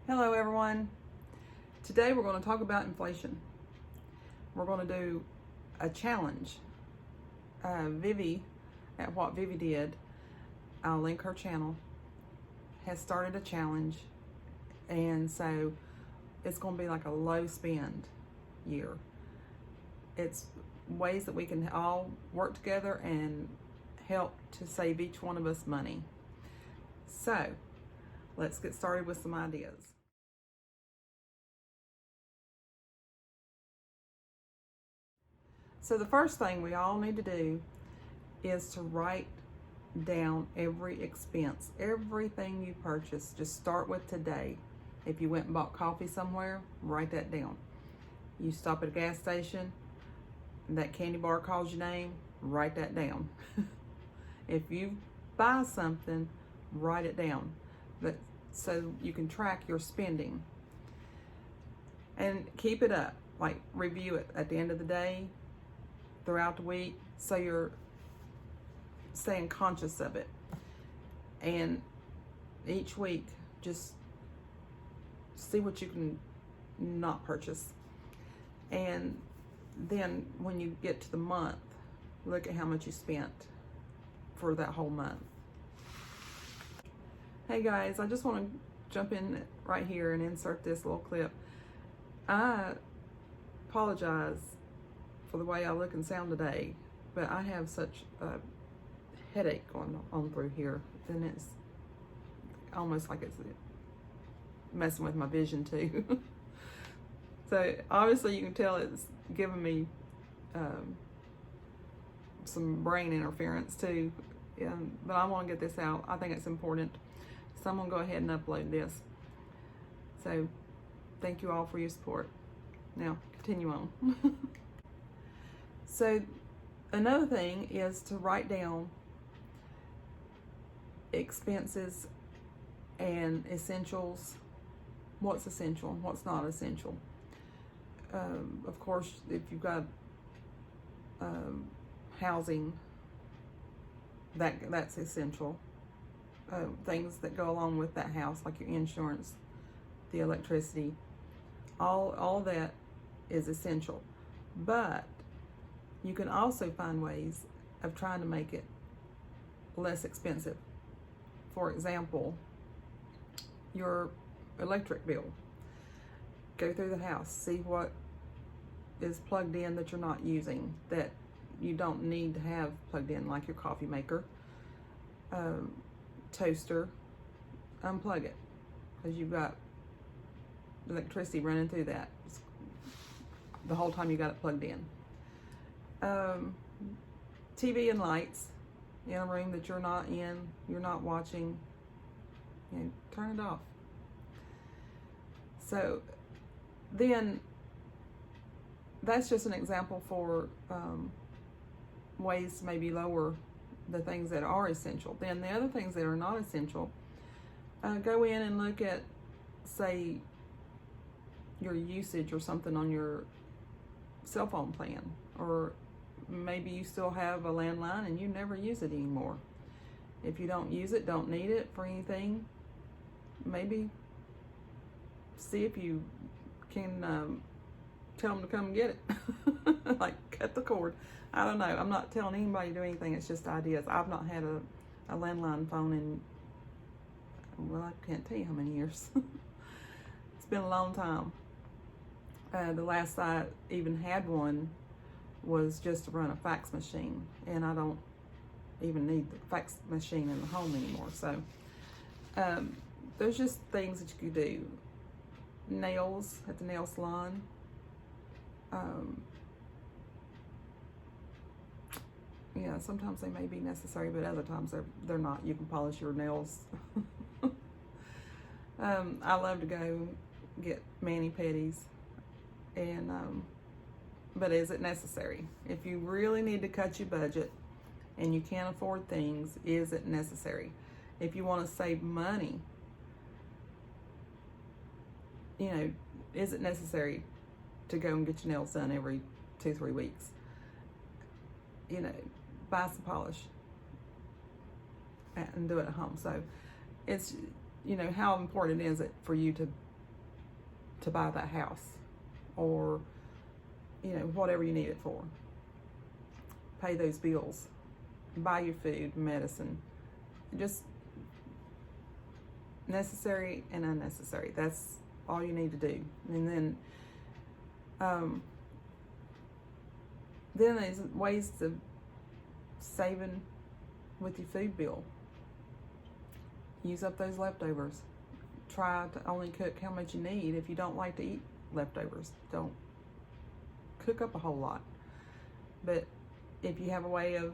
Hello everyone. Today we're going to talk about inflation. We're going to do a challenge. Vivi at What Vivi Did, I'll link her channel, has started a challenge, and so it's going to be like a low spend year. It's ways that we can all work together and help to save each one of us money. So let's get started with some ideas. So the first thing we all need to do is to write down every expense, everything you purchase. Just start with today. If you went and bought coffee somewhere, write that down. You stop at a gas station, that candy bar calls your name, write that down. If you buy something, write it down, so you can track your spending. And keep it up, like review it at the end of the day, throughout the week, so you're staying conscious of it. And each week, just see what you can not purchase. And then when you get to the month, look at how much you spent for that whole month. Hey guys, I just want to jump in right here and insert this little clip. I apologize for the way I look and sound today, but I have such a headache going on through here, and it's almost like it's messing with my vision too. So obviously you can tell it's giving me some brain interference too, but I want to get this out. I think it's important, so I'm going to go ahead and upload this. So thank you all for your support. Now continue on. So another thing is to write down expenses and essentials, what's essential, what's not essential. Of course, if you've got housing, that's essential. Things that go along with that house, like your insurance, the electricity, all that is essential. But you can also find ways of trying to make it less expensive. For example, your electric bill. Go through the house, see what is plugged in that you're not using, that you don't need to have plugged in, like your coffee maker, toaster. Unplug it, because you've got electricity running through that the whole time you got it plugged in. TV and lights in a room that you're not in, you're not watching, turn it off. So then that's just an example for ways to maybe lower the things that are essential. Then the other things that are not essential, go in and look at, say, your usage or something on your cell phone plan, or maybe you still have a landline and you never use it anymore. If you don't use it, don't need it for anything, maybe see if you can tell them to come and get it. Like cut the cord. I don't know. I'm not telling anybody to do anything. It's just ideas. I've not had a landline phone in, well, I can't tell you how many years. It's been a long time. The last I even had one was just to run a fax machine, and I don't even need the fax machine in the home anymore. So there's just things that you could do. Nails at the nail salon. Yeah, sometimes they may be necessary, but other times they're not. You can polish your nails. I love to go get mani-pedis, and but is it necessary? If you really need to cut your budget and you can't afford things, is it necessary? If you want to save money, is it necessary to go and get your nails done every 2-3 weeks? Buy some polish and do it at home. So it's, how important is it for you to to buy that house, or whatever you need it for. Pay those bills, buy your food, medicine, just necessary and unnecessary. That's all you need to do. And then there's ways to saving with your food bill. Use up those leftovers. Try to only cook how much you need. If you don't like to eat leftovers, don't cook up a whole lot. But if you have a way of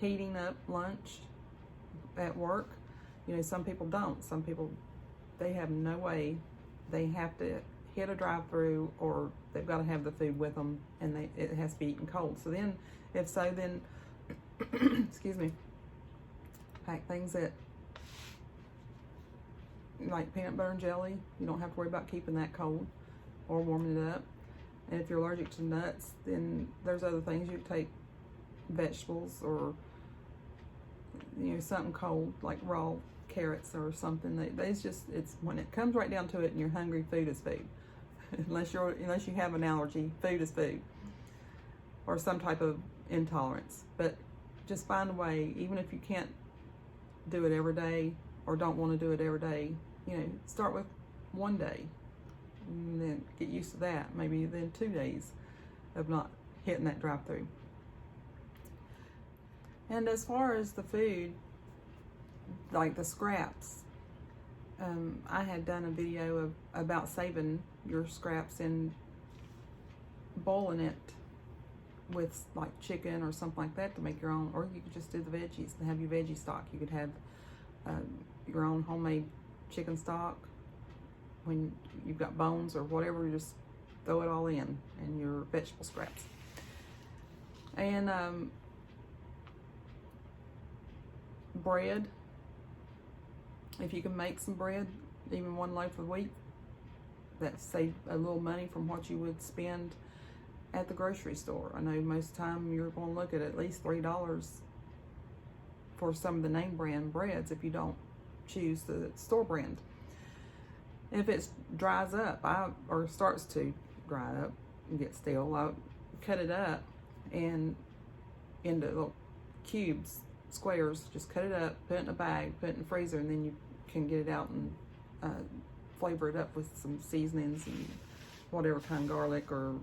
heating up lunch at work, some people don't. Some people, they have no way. They have to hit a drive-through, or they've got to have the food with them, and it has to be eaten cold. So then, if so, then excuse me, pack things that, like peanut butter and jelly. You don't have to worry about keeping that cold or warming it up. And if you're allergic to nuts, then there's other things. You take vegetables, or something cold like raw carrots or something. It's when it comes right down to it and you're hungry, food is food. unless you have an allergy, food is food, or some type of intolerance. But just find a way, even if you can't do it every day or don't want to do it every day. Start with one day, and then get used to that. Maybe then 2 days of not hitting that drive-through. And as far as the food, like the scraps, I had done a video about saving your scraps and boiling it with like chicken or something like that to make your own, or you could just do the veggies and have your veggie stock. You could have your own homemade chicken stock. When you've got bones or whatever, you just throw it all in, and your vegetable scraps. And bread, if you can make some bread, even one loaf a week, that saves a little money from what you would spend at the grocery store. I know most of the time you're going to look at least $3 for some of the name brand breads if you don't choose the store brand. If it dries up, or starts to dry up and get stale, I'll cut it up and into little cubes, squares. Just cut it up, put it in a bag, put it in the freezer, and then you can get it out and flavor it up with some seasonings and whatever kind, garlic or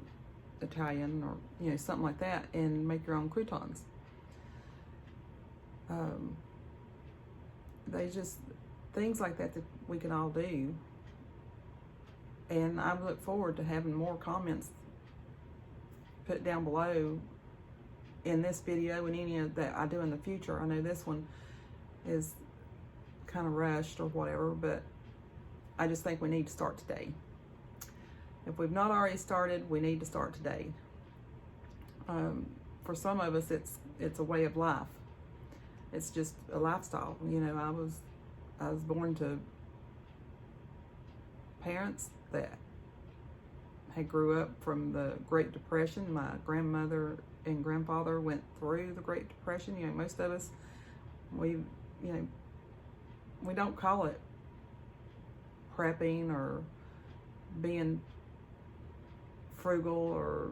Italian, or something like that, and make your own croutons. They just things like that we can all do. And I look forward to having more comments put down below in this video and any of that I do in the future. I know this one is kind of rushed or whatever, but I just think we need to start today. If we've not already started, we need to start today. For some of us, it's a way of life. It's just a lifestyle. I was born to parents that had grew up from the Great Depression. My grandmother and grandfather went through the Great Depression. Most of us, we don't call it prepping or being frugal, or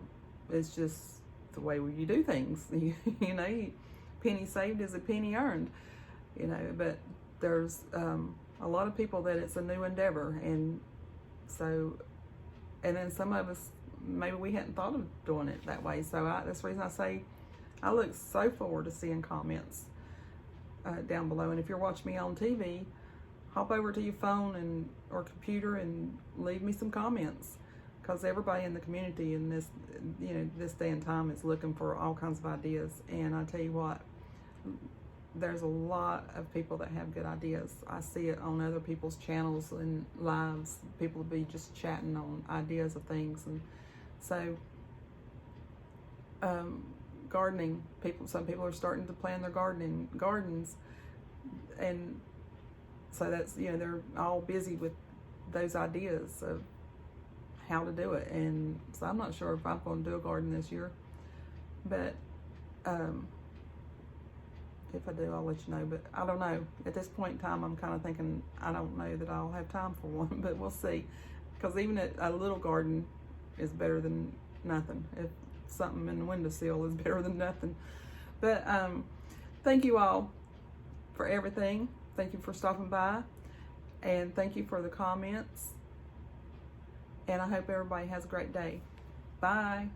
it's just the way you do things. Penny saved is a penny earned. But there's a lot of people that it's a new endeavor, and then some of us, maybe we hadn't thought of doing it that way. So that's the reason I say I look so forward to seeing comments down below. And if you're watching me on TV, hop over to your phone or computer and leave me some comments, because everybody in the community in this this day and time is looking for all kinds of ideas. And I tell you what, there's a lot of people that have good ideas. I see it on other people's channels and lives. People will be just chatting on ideas of things. And so gardening, some people are starting to plan their gardens, and so that's they're all busy with those ideas of how to do it. And so I'm not sure if I'm going to do a garden this year, but If I do, I'll let you know, but I don't know. At this point in time, I'm kind of thinking, I don't know that I'll have time for one, but we'll see. Because even a little garden is better than nothing. If something in the windowsill is better than nothing. But thank you all for everything. Thank you for stopping by. And thank you for the comments. And I hope everybody has a great day. Bye.